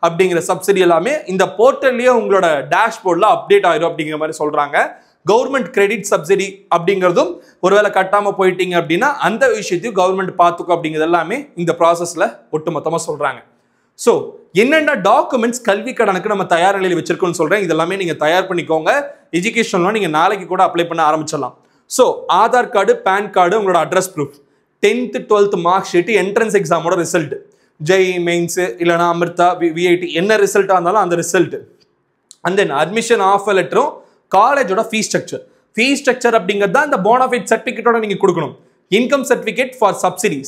அப்படிங்கிற சப்சிடி எல்லாமே இந்த போர்ட்டல்லையே உங்களோட டேஷ்போர்டில் அப்டேட் ஆயிரும் அப்படிங்கிற மாதிரி சொல்றாங்க. கவர்மெண்ட் கிரெடிட் சப்சிடி அப்படிங்கிறதும் ஒருவேளை கட்டாமல் போயிட்டீங்க அப்படின்னா அந்த விஷயத்தையும் கவர்மெண்ட் பார்த்துக்கும் அப்படிங்கிறது எல்லாமே இந்த ப்ராசஸில் ஒட்டுமொத்தமாக சொல்கிறாங்க. ஸோ என்னென்ன டாக்குமெண்ட்ஸ் கல்வி கடனுக்கு நம்ம தயார் நிலையில் வச்சிருக்கோம்னு சொல்கிறேன். இதெல்லாமே நீங்கள் தயார் பண்ணிக்கோங்க. எஜுகேஷன்லாம் நீங்கள் நாளைக்கு கூட அப்ளை பண்ண ஆரம்பிச்சிடலாம். So Aadhaar card, PAN card, உங்களோட address proof, 10th 12th mark sheet, entrance எக்ஸாமோட ரிசல்ட், ஜெய் மெயின்ஸ் இல்லைனா அமிர்தா விஐடி என்ன ரிசல்ட்டாக இருந்தாலும் அந்த result, and then admission offer லெட்டரும் காலேஜோட ஃபீஸ் ஸ்ட்ரக்சர். ஃபீஸ் ஸ்ட்ரக்சர் அப்படிங்கிறது தான் இந்த போனஃபைட் சர்டிஃபிகேட்டோட நீங்கள் கொடுக்கணும். இன்கம் சர்டிஃபிகேட் ஃபார்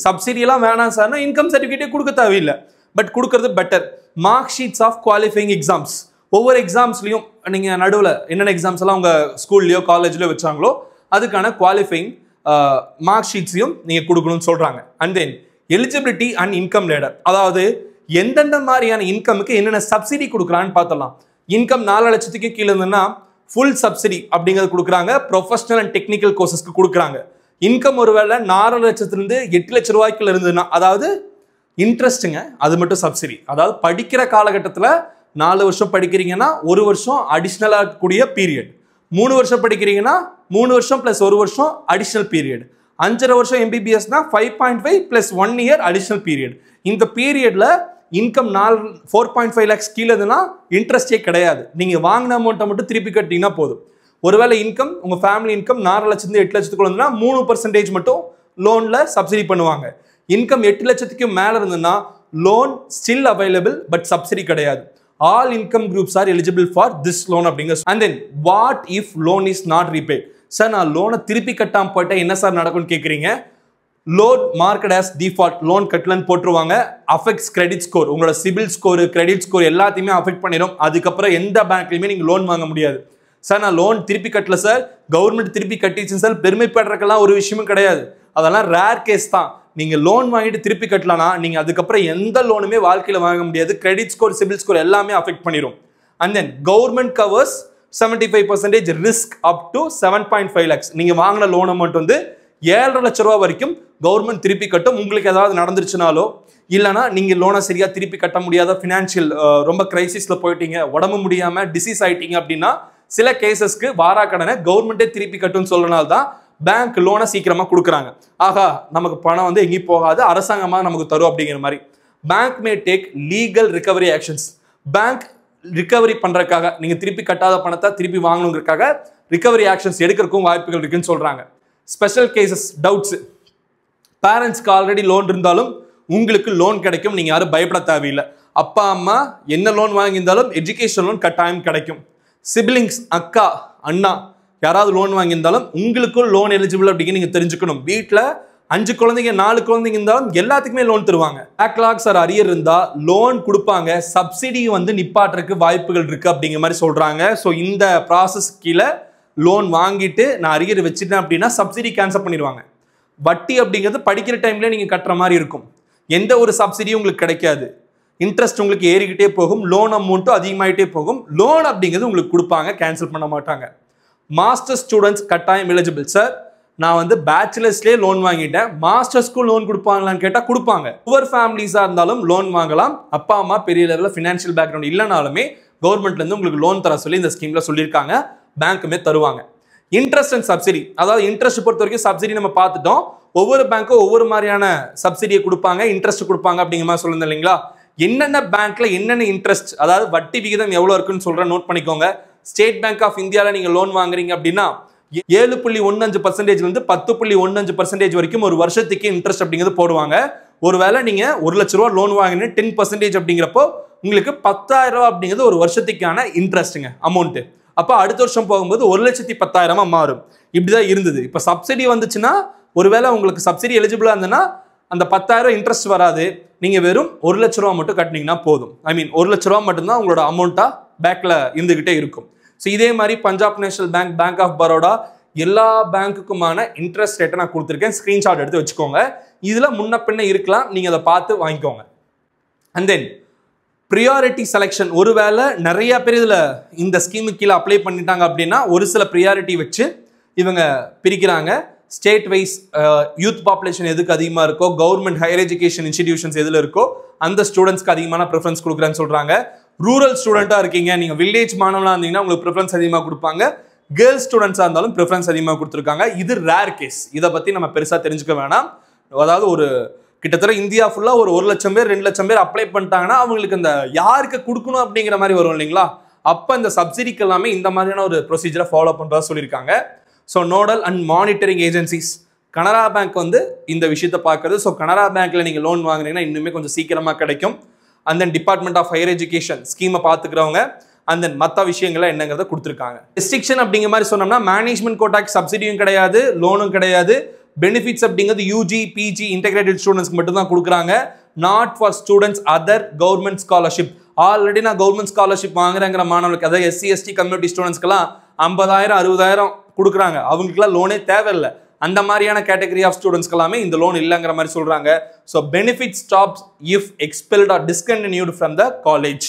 சப்சிடி எல்லாம் வேணாம் சார்னா இன்கம் சர்டிஃபிகேட்டே கொடுக்க தேவையில்லை, பட் கொடுக்கறது better. Mark sheets of qualifying exams, ஒவ்வொரு எக்ஸாம்ஸ்லையும் நீங்கள் நடுவில் என்னென்ன எக்ஸாம்ஸ் எல்லாம் உங்கள் ஸ்கூல்லையோ காலேஜ்லையோ வச்சாங்களோ அதுக்கான குவாலிஃபைங் மார்க் ஷீட்ஸையும் நீங்கள் கொடுக்கணும்னு சொல்கிறாங்க. And then eligibility and income ladder, அதாவது எந்தெந்த மாதிரியான இன்கமுக்கு என்னென்ன சப்சிடி கொடுக்குறான்னு பார்த்தலாம். இன்கம் 4 லட்சத்துக்கு கீழே இருந்ததுன்னா ஃபுல் சப்சிடி அப்படிங்கிறது கொடுக்குறாங்க. ப்ரொஃபஷனல் அண்ட் டெக்னிக்கல் கோர்சஸ்க்கு கொடுக்குறாங்க. இன்கம் ஒருவேளை 4 லட்சத்துலேருந்து 8 லட்ச ரூபாய்க்குள்ள இருந்ததுன்னா, அதாவது இன்ட்ரெஸ்ட்டுங்க, அது மட்டும் சப்சிடி. அதாவது படிக்கிற காலகட்டத்தில் 4 வருஷம் படிக்கிறீங்கன்னா 1 வருஷம் அடிஷ்னலாக கூடிய பீரியட், 3 வருஷம் படிக்கிறீங்கன்னா 3 வருஷம் + 1 வருஷம் அடிஷ்னல் பீரியட், 5.5 வருஷம் எம்பிபிஎஸ்னா 5.5 + 1 இயர் அடிஷ்னல் பீரியட். இந்த பீரியட்ல இன்கம் 4.5 lakhs கீழே இருந்ததுன்னா இன்ட்ரெஸ்டே கிடையாது. நீங்கள் வாங்கின அமௌண்ட்டை மட்டும் திருப்பி கட்டிங்கன்னா போதும். ஒருவேளை இன்கம் உங்கள் ஃபேமிலி இன்கம் 4 லட்சத்துலேருந்து 8 லட்சத்துக்குள்ள இருந்ததுன்னா 3% மட்டும் லோனில் சப்சிடி பண்ணுவாங்க. இன்கம் 8 லட்சத்துக்கு மேலே இருந்ததுன்னா loan still available, but subsidy கிடையாது. All income groups are eligible for this loan அப்படிங்க. And then what if loan is not repaid? Sir நான் லோனை திருப்பி கட்டாமல் போயிட்டா என்ன சார் நடக்கும்னு கேட்குறீங்க. Loan marked as default, loan கட்டலன்னு போட்டுருவாங்க. அஃபெக்ட்ஸ் கிரெடிட் ஸ்கோர், உங்களோட சிபில் ஸ்கோர், கிரெடிட் ஸ்கோர் எல்லாத்தையுமே அஃபெக்ட் பண்ணிடும். அதுக்கப்புறம் எந்த பேங்க்லையுமே நீங்கள் லோன் வாங்க முடியாது. சார் நான் லோன் திருப்பி கட்டல சார், கவர்மெண்ட் திருப்பி கட்டிச்சு சார், பெருமைப்படுறதுக்கெல்லாம் ஒரு விஷயமும் கிடையாது. அதெல்லாம் ரேர் கேஸ் தான். நீங்கள் லோன் வாங்கிட்டு திருப்பி கட்டலனா நீங்கள் அதுக்கப்புறம் எந்த லோனுமே வாழ்க்கையில் வாங்க முடியாது. கிரெடிட் ஸ்கோர், சிபில் ஸ்கோர் எல்லாமே அஃபெக்ட் பண்ணிடும். And then government covers 75% risk up to 7.5 lakhs. நீங்கள் வாங்கின லோன் அமௌண்ட் வந்து 7.5 லட்ச ரூபா வரைக்கும் கவர்மெண்ட் திருப்பி கட்டும். உங்களுக்கு ஏதாவது நடந்துருச்சுனாலோ இல்லைனா நீங்கள் லோனை சரியாக திருப்பி கட்ட முடியாத ஃபினான்ஷியல் ரொம்ப கிரைசிஸில் போயிட்டீங்க, உடம்பு முடியாமல் டிசீஸ் ஆகிட்டீங்க அப்படின்னா சில கேசஸ்க்கு வாராக்கடனை கவர்மெண்ட்டே திருப்பி கட்டும்னு சொல்றனால தான் பேங்க் லோனை சீக்கிரமாக கொடுக்குறாங்க. ஆகா நமக்கு பணம் வந்து எங்கேயும் போகாது, அரசாங்கமாக நமக்கு தரும் அப்படிங்கிற மாதிரி. Bank may take legal recovery actions. Bank recovery பண்ணுறதுக்காக, நீங்கள் திருப்பி கட்டாத பணத்தை திருப்பி வாங்கணுங்கிறதுக்காக ரிகவரி ஆக்ஷன்ஸ் எடுக்கிறதுக்கும் வாய்ப்புகள் இருக்குன்னு சொல்கிறாங்க. ஸ்பெஷல் கேசஸ், டவுட்ஸ், பேரண்ட்ஸ்க்கு ஆல்ரெடி லோன் இருந்தாலும் உங்களுக்கு லோன் கிடைக்கும், நீங்கள் யாரும் பயப்பட தேவையில்லை. அப்பா அம்மா என்ன லோன் வாங்கியிருந்தாலும் எஜுகேஷன் லோன் கட்டாயம் கிடைக்கும். சிப்லிங்ஸ், அக்கா அண்ணா யாராவது லோன் வாங்கியிருந்தாலும் உங்களுக்கும் லோன் எலிஜிபிள் அப்படின்னு நீங்கள் தெரிஞ்சுக்கணும். வீட்டில் 5 குழந்தைங்க 4 குழந்தைங்க இருந்தாலும் எல்லாத்துக்குமே லோன் தருவாங்க. பேக்லாக்ஸ் ஆர் அரியர் இருந்தால் லோன் கொடுப்பாங்க. சப்சிடி வந்து நிப்பாட்டுறதுக்கு வாய்ப்புகள் இருக்குது அப்படிங்கிற மாதிரி சொல்கிறாங்க. ஸோ இந்த ப்ராசஸ் கீழே லோன் வாங்கிட்டு நான் அரியர் வச்சுட்டேன் அப்படின்னா சப்சிடி கேன்சல் பண்ணிடுவாங்க. வட்டி அப்படிங்கிறது படிக்கிற டைம்லேயே நீங்கள் கட்டுற மாதிரி இருக்கும். எந்த ஒரு சப்சிடியும் உங்களுக்கு கிடைக்காது. இன்ட்ரெஸ்ட் உங்களுக்கு ஏறிக்கிட்டே போகும், லோன் அமௌண்ட்டும் அதிகமாகிட்டே போகும். லோன் அப்படிங்கிறது உங்களுக்கு கொடுப்பாங்க, கேன்சல் பண்ண மாட்டாங்க. மாஸ்டர் ஸ்டூடெண்ட்ஸ் கட்டாயம் எலிஜிபிள். சார் நான் வந்து பேச்சுலர்ஸ்லேயே லோன் வாங்கிட்டேன், மாஸ்டர்ஸ்க்கும் லோன் கொடுப்பாங்களான்னு கேட்டால் கொடுப்பாங்க. புவர் ஃபேமிலிஸாக இருந்தாலும் லோன் வாங்கலாம். அப்பா அம்மா பெரிய லெவலில் ஃபினான்ஷியல் பேக்ரவுண்ட் இல்லைனாலுமே கவர்மெண்ட்லேருந்து உங்களுக்கு லோன் தர சொல்லி இந்த ஸ்கீமில் சொல்லியிருக்காங்க, பேங்க்குமே தருவாங்க. இன்ட்ரெஸ்ட் அண்ட் சப்சிடி, அதாவது இன்ட்ரெஸ்ட் பொறுத்த வரைக்கும் சப்சிடி நம்ம பார்த்துட்டோம். ஒவ்வொரு பேங்க்கும் ஒவ்வொரு மாதிரியான சப்சிடியை கொடுப்பாங்க, இன்ட்ரெஸ்ட் கொடுப்பாங்க அப்படிங்கிற மாதிரி சொல்லுங்க இல்லைங்களா. என்னென்ன பேங்க்ல என்னென்ன இன்ட்ரெஸ்ட், அதாவது வட்டி விகிதம் எவ்வளோ இருக்குன்னு சொல்ற நோட் பண்ணிக்கோங்க. ஸ்டேட் பேங்க் ஆஃப் இந்தியாவில் நீங்கள் லோன் வாங்குறீங்க அப்படின்னா 7.15% இருந்து 10.15% வரைக்கும் ஒரு வருஷத்துக்கு இன்ட்ரெஸ்ட் அப்படிங்கிறது போடுவாங்க. ஒருவேளை நீங்க 1 லட்ச ரூபா லோன் வாங்கினு 10% அப்படிங்கிறப்போ உங்களுக்கு 10,000 ரூபா அப்படிங்கிறது ஒரு வருஷத்துக்கான இன்ட்ரெஸ்ட்டுங்க அமௌண்ட். அப்போ அடுத்த வருஷம் போகும்போது 1,10,000 மாறும். இப்படிதான் இருந்தது. இப்போ சப்சிடி வந்துச்சுன்னா, ஒருவேளை உங்களுக்கு சப்சிடி எலிஜிபிளா இருந்ததுன்னா அந்த 10,000 இன்ட்ரெஸ்ட் வராது. நீங்க வெறும் 1 லட்ச ரூபா மட்டும் கட்டினீங்கன்னா போதும். ஐ மீன் 1 லட்ச ரூபா மட்டும்தான் உங்களோட அமௌண்ட்டா பேக்ல இருந்துகிட்டே இருக்கும். ஸோ இதே மாதிரி Punjab national bank, bank of Baroda எல்லா பேங்க்குக்குமான இன்ட்ரெஸ்ட் ரேட்டை நான் கொடுத்துருக்கேன். ஸ்கிரீன்ஷாட் எடுத்து வச்சுக்கோங்க. இதுல முன்ன பின்ன இருக்கலாம், நீங்க அதை பார்த்து வாங்கிக்கோங்க. அண்ட் தென் ப்ரியாரிட்டி செலெக்ஷன், ஒருவேளை நிறைய பேர் இதுல இந்த ஸ்கீமுக்கு கீழே அப்ளை பண்ணிட்டாங்க அப்படின்னா ஒரு சில ப்ரியாரிட்டி வச்சு இவங்க பிரிக்கிறாங்க. ஸ்டேட் வைஸ் யூத் பாப்புலேஷன் எதுக்கு அதிகமாக இருக்கோ, கவர்மெண்ட் ஹையர் எஜுகேஷன் இன்ஸ்டிடியூஷன்ஸ் எதில் இருக்கோ அந்த ஸ்டூடெண்ட்ஸ்க்கு அதிகமான ப்ரிஃபரன்ஸ் கொடுக்குறேன்னு சொல்கிறாங்க. ரூரல் ஸ்டூடெண்ட்டாக இருக்கீங்க, நீங்கள் வில்லேஜ் மாணவனாக இருந்தீங்கன்னா உங்களுக்கு ப்ரிஃபரன்ஸ் அதிகமாக கொடுப்பாங்க. கேர்ள்ஸ் ஸ்டூடெண்ட்ஸாக இருந்தாலும் ப்ரிஃபரன்ஸ் அதிகமாக கொடுத்துருக்காங்க. இது ரேர் கேஸ், இதை பற்றி நம்ம பெருசாக தெரிஞ்சுக்க வேணாம். அதாவது ஒரு கிட்டத்தட்ட இந்தியா ஃபுல்லாக ஒரு 1 லட்சம் பேர் 2 லட்சம் பேர் அப்ளை பண்ணிட்டாங்கன்னா அவங்களுக்கு இந்த யாருக்கு கொடுக்கணும் அப்படிங்கிற மாதிரி வரும் இல்லைங்களா. அப்போ இந்த சப்சிடிக்கு எல்லாமே இந்த மாதிரியான ஒரு ப்ரொசீஜரை ஃபாலோ பண்ணுறதா சொல்லியிருக்காங்க. So nodal and monitoring agencies, Canara bank வந்து இந்த விஷயத்தை பார்க்குறது. ஸோ கனரா பேங்க்கில் நீங்கள் லோன் வாங்குனீங்கன்னா இன்னுமே கொஞ்சம் சீக்கிரமாக கிடைக்கும். And then department of higher education ஸ்கீமை பார்த்துக்கிறவங்க அண்ட் தென் மற்ற விஷயங்கள்லாம் என்னங்கிறத கொடுத்துருக்காங்க. ரெஸ்ட்ரிக்ஷன் அப்படிங்கிற மாதிரி சொன்னோம்னா மேனேஜ்மெண்ட் கோட்டாக்கு சப்சிடியும் கிடையாது, லோனும் கிடையாது. பெனிஃபிட்ஸ் அப்படிங்கிறது யூஜி பிஜி இன்டெகிரேட்டட் ஸ்டூடெண்ட்ஸ்க்கு மட்டும் தான் கொடுக்குறாங்க. Not for students other government scholarship. Already நான் கவர்மெண்ட் ஸ்காலர்ஷிப் வாங்குறேங்கிற மாணவர்களுக்கு, அதாவது எஸ்சி எஸ்டி கம்யூனிட்டி ஸ்டூடெண்ட்ஸ்க்குலாம் 50,000 60,000 கொடுக்குறாங்க. அவங்களுக்குலாம் லோனே தேவையில்லை. அந்த மாதிரியான கேட்டகரி ஆஃப் ஸ்டூடெண்ட்ஸ்க்கு எல்லாமே இந்த லோன் இல்லைங்கிற மாதிரி சொல்றாங்க. So benefit stops if expelled or discontinued from the college.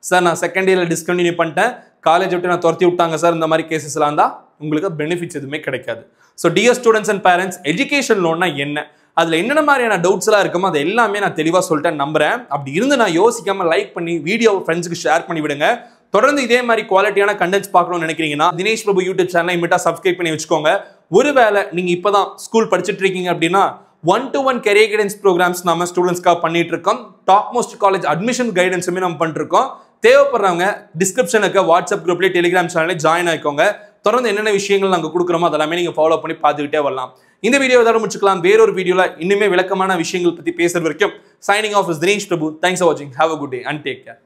Sir நான் செகண்ட் இயரில் டிஸ்கண்டினியூ பண்ணிட்டேன், காலேஜ் விட்டு நான் துரத்தி விட்டாங்க சார், இந்த மாதிரி கேசஸ்லாம் தான் உங்களுக்கு பெனிஃபிட்ஸ் எதுவுமே கிடைக்காது. So dear students and parents, education லோன்னா என்ன, அதில் என்னென்ன மாதிரியான டவுட்ஸ்லாம் இருக்குமோ அது எல்லாமே நான் தெளிவாக சொல்லிட்டேன் நம்புறேன். அப்படி இருந்து நான் யோசிக்காமல் லைக் பண்ணி வீடியோ ஃப்ரெண்ட்ஸுக்கு ஷேர் பண்ணி விடுங்க. தொடர்ந்து இதே மாதிரி குவாலிட்டியான கண்டென்ட்ஸ் பார்க்கணும்னு நினைக்கிறீங்கன்னா தினேஷ் பிரபு யூடியூப் சேனலை இமிட்டா சப்ஸ்கிரைப் பண்ணி வச்சுக்கோங்க. ஒருவேளை நீங்க இப்பதான் ஸ்கூல் படிச்சுட்டு இருக்கீங்க அப்படின்னா 1-to-1 career guidance programs நம்ம ஸ்டூடெண்ட்ஸ்க்காக பண்ணிட்டு இருக்கோம். டாப் மோஸ்ட் காலேஜ் அட்மிஷன் கைடன்ஸுமே நம்ம பண்ணிட்டு இருக்கோம். தேவைப்படுறவங்க டிஸ்கிரிப்ஷனுக்கு வாட்ஸ்அப் குரூப்லேயே டெலிகிராம் சேனல்ல ஜாயின் ஆயிக்கோங்க. தொடர்ந்து என்னென்ன விஷயங்கள் நாங்கள் கொடுக்குறோமோ அதெல்லாமே நீங்க ஃபாலோ பண்ணி பார்த்துக்கிட்டே வரலாம். இந்த வீடியோ இதோட முடிச்சுக்கலாம். வேறொரு வீடியோல இன்னுமே விளக்கமான விஷயங்கள் பத்தி பேசுற வரைக்கும் signing off is Dinesh Prabhu. Thanks for வாட்சிங். Have a good day and take care.